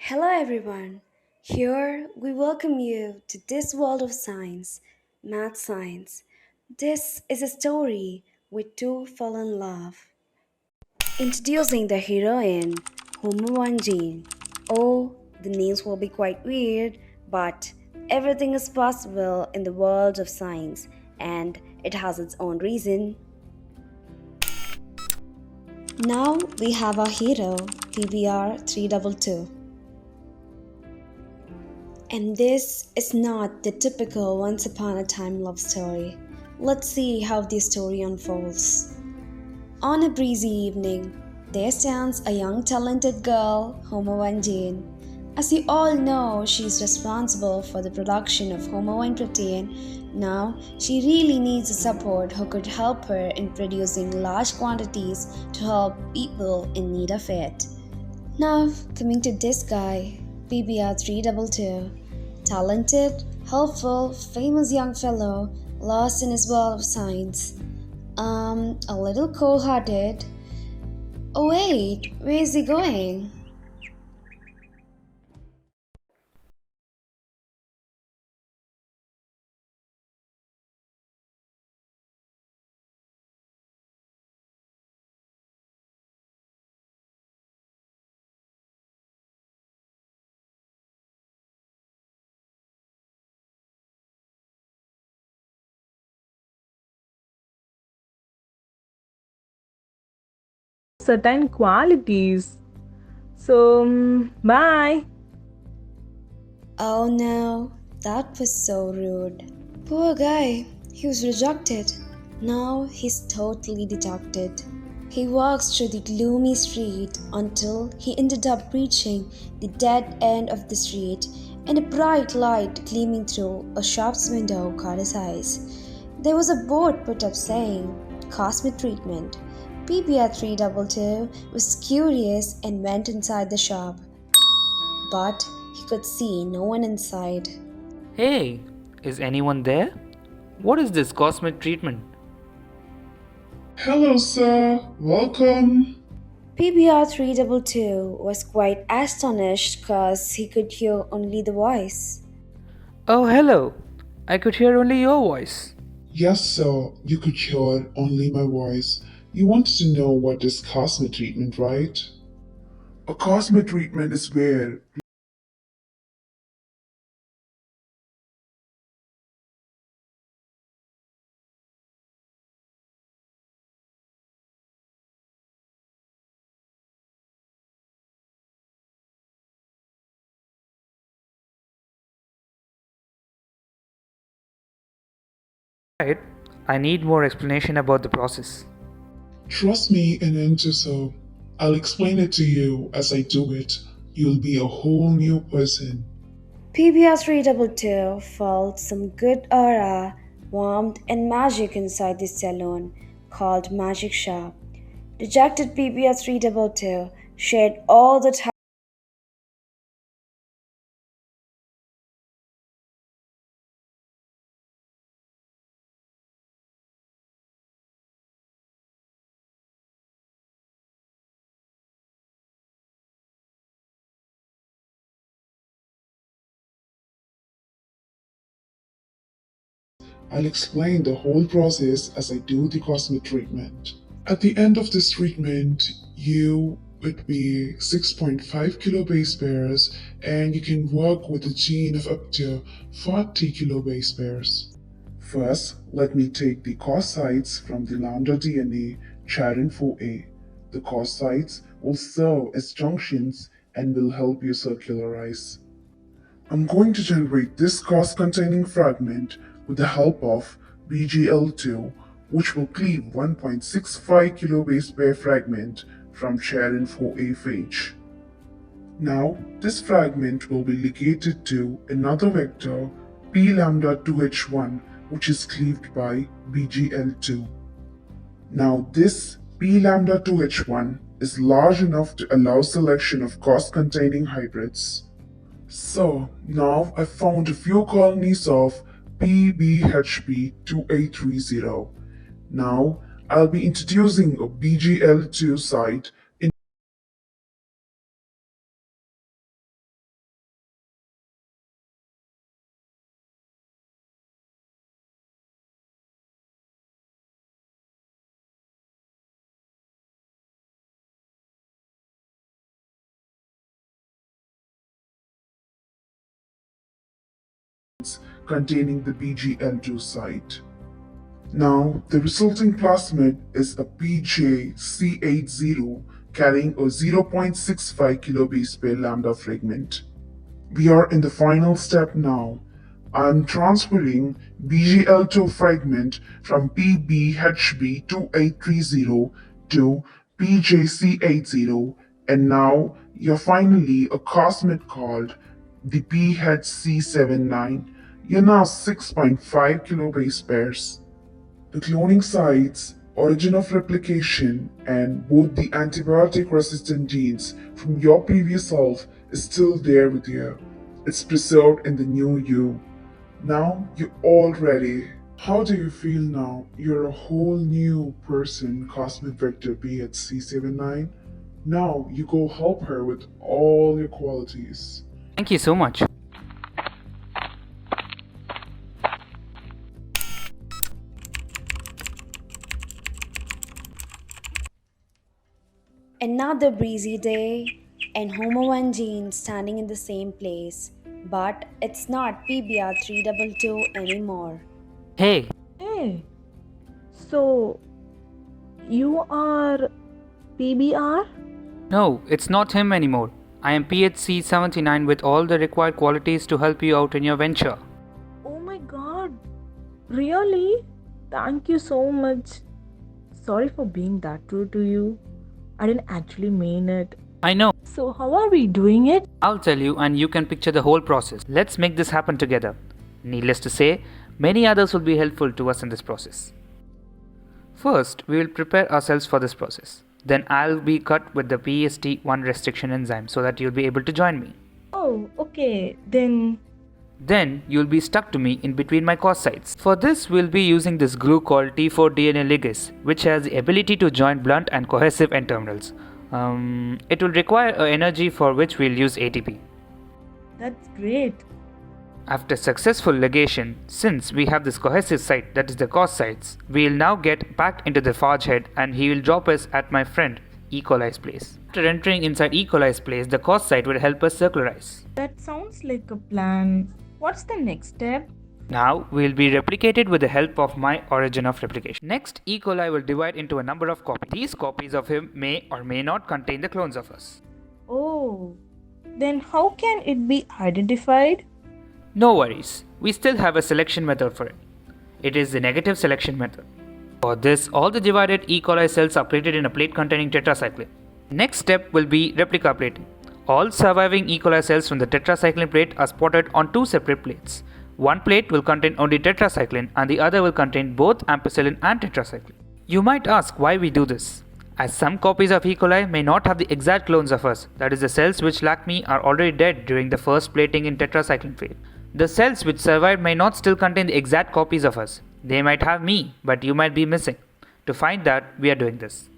Hello, everyone. Here we welcome you to this world of science, math science. This is a story where two fall in love. Introducing the heroine, Homo. Oh, the names will be quite weird, but everything is possible in the world of science, and it has its own reason. Now we have our hero, PBR 322. And this is not the typical once upon a time love story. Let's see how this story unfolds. On a breezy evening, there stands a young talented girl, Homo. As you all know, she is responsible for the production of Homo protein. Now, she really needs a support who could help her in producing large quantities to help people in need of it. Now, coming to this guy, PBR 322. Talented, helpful, famous young fellow, lost in his world of science. A little cold hearted. Oh, wait, where is he going? Certain qualities. So, bye. Oh no, that was so rude. Poor guy, he was rejected. Now he's totally dejected. He walks through the gloomy street until he ended up reaching the dead end of the street, and a bright light gleaming through a shop's window caught his eyes. There was a board put up saying, Cosmid treatment. PBR 322 was curious and went inside the shop, but he could see no one inside. Hey, is anyone there? What is this cosmic treatment? Hello, sir. Welcome. PBR 322 was quite astonished because he could hear only the voice. Oh, hello. I could hear only your voice. Yes, sir. You could hear only my voice. You wanted to know what is cosmic treatment, right? A cosmic treatment is where Right. I need more explanation about the process. trust me and enter, so I'll explain it to you as I do it. You'll be a whole new person. PBR 322 felt some good aura, warmth, and magic inside this salon called Magic Shop. Dejected PBR 322 shared all the time. I'll explain the whole process as I do the cosmic treatment. At the end of this treatment, you would be 6.5 kilo base pairs and you can work with a gene of up to 40 kilo base pairs. First, let me take the cos sites from the lambda DNA Charin 4A. The cos sites will serve as junctions and will help you circularize. I'm going to generate this cost-containing fragment with the help of BGL2, which will cleave 1.65 kilobase pair fragment from Charin 4A phage. Now, this fragment will be ligated to another vector P lambda 2H1, which is cleaved by BGL2. Now, this P lambda 2H1 is large enough to allow selection of cost-containing hybrids. So now I found a few colonies of PBHP2830. Now I'll be introducing a BGL2 site containing the BGL2 site. Now, the resulting plasmid is a PJC80 carrying a 0.65 kilobase pair lambda fragment. We are in the final step now. I'm transferring BGL2 fragment from PBHB2830 to PJC80, and now you're finally a Cosmid called the PHC79. You're now 6.5 kilobase pairs. The cloning sites, origin of replication, and both the antibiotic resistant genes from your previous self is still there with you. It's preserved in the new you. Now you're all ready. How do you feel now? You're a whole new person, Cosmid Vector PHC79. Now you go help her with all your qualities. Thank you so much. Another breezy day, and Homo and Jean standing in the same place, but it's not PBR322 anymore. Hey, Hey, so you are PBR? no, it's not him anymore. I am PHC79 with all the required qualities to help you out in your venture. Oh my god, really? Thank you so much. Sorry for being that rude to you. I didn't actually mean it. I know. So, how are we doing it? I'll tell you and you can picture the whole process. Let's make this happen together. Needless to say, many others will be helpful to us in this process. First, we will prepare ourselves for this process. Then I'll be cut with the PST1 restriction enzyme so that you'll be able to join me. Oh, okay. Then, You'll be stuck to me in between my cos sites. For this, we'll be using this glue called T4DNA ligase, which has the ability to join blunt and cohesive end terminals. It will require energy for which we'll use ATP. that's great. After successful ligation, since we have this cohesive site, that is the cos sites, we'll now get packed into the phage head and he will drop us at my friend E. coli's place. After entering inside E. coli's place, the cos site will help us circularize. That sounds like a plan. What's the next step? Now, we'll be replicated with the help of my origin of replication. Next, E. coli will divide into a number of copies. These copies of him may or may not contain the clones of us. Oh, then how can it be identified? No worries, we still have a selection method for it. It is the negative selection method. For this, all the divided E. coli cells are plated in a plate containing tetracycline. Next step will be replica plating. All surviving E. coli cells from the tetracycline plate are spotted on two separate plates. One plate will contain only tetracycline and the other will contain both ampicillin and tetracycline. You might ask why we do this. As some copies of E. coli may not have the exact clones of us, that is the cells which lack me are already dead during the first plating in tetracycline plate. The cells which survived may not still contain the exact copies of us. They might have me, but you might be missing. To find that, we are doing this.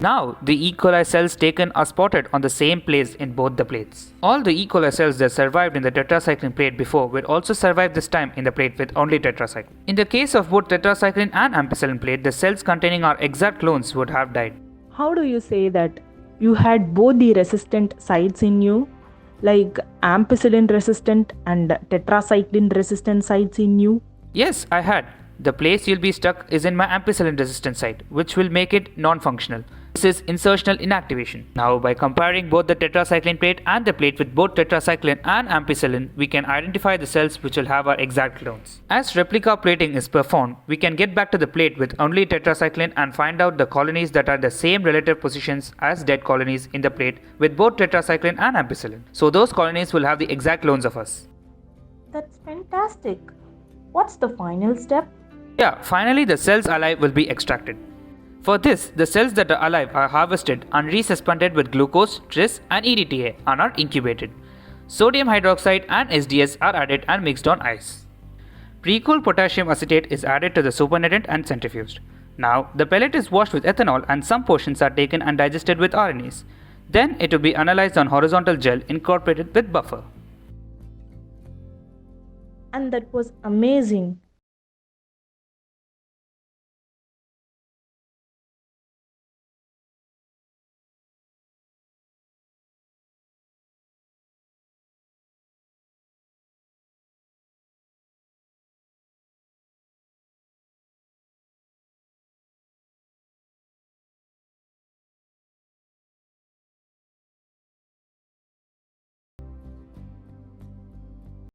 Now, the E. coli cells taken are spotted on the same place in both the plates. All the E. coli cells that survived in the tetracycline plate before will also survive this time in the plate with only tetracycline. In the case of both tetracycline and ampicillin plate, the cells containing our exact clones would have died. How do you say that you had both the resistant sites in you, like ampicillin resistant and tetracycline resistant sites in you? Yes, I had. The place you'll be stuck is in my ampicillin resistant site, which will make it non-functional. This is insertional inactivation. Now, by comparing both the tetracycline plate and the plate with both tetracycline and ampicillin, we can identify the cells which will have our exact clones. As replica plating is performed, we can get back to the plate with only tetracycline and find out the colonies that are the same relative positions as dead colonies in the plate with both tetracycline and ampicillin. So those colonies will have the exact clones of us. That's fantastic. What's the final step? Yeah, finally the cells alive will be extracted. For this, the cells that are alive are harvested and resuspended with glucose, tris and EDTA and are incubated. Sodium hydroxide and SDS are added and mixed on ice. Pre-cooled potassium acetate is added to the supernatant and centrifuged. Now, the pellet is washed with ethanol and some portions are taken and digested with RNAs. Then it will be analyzed on horizontal gel incorporated with buffer. And that was amazing.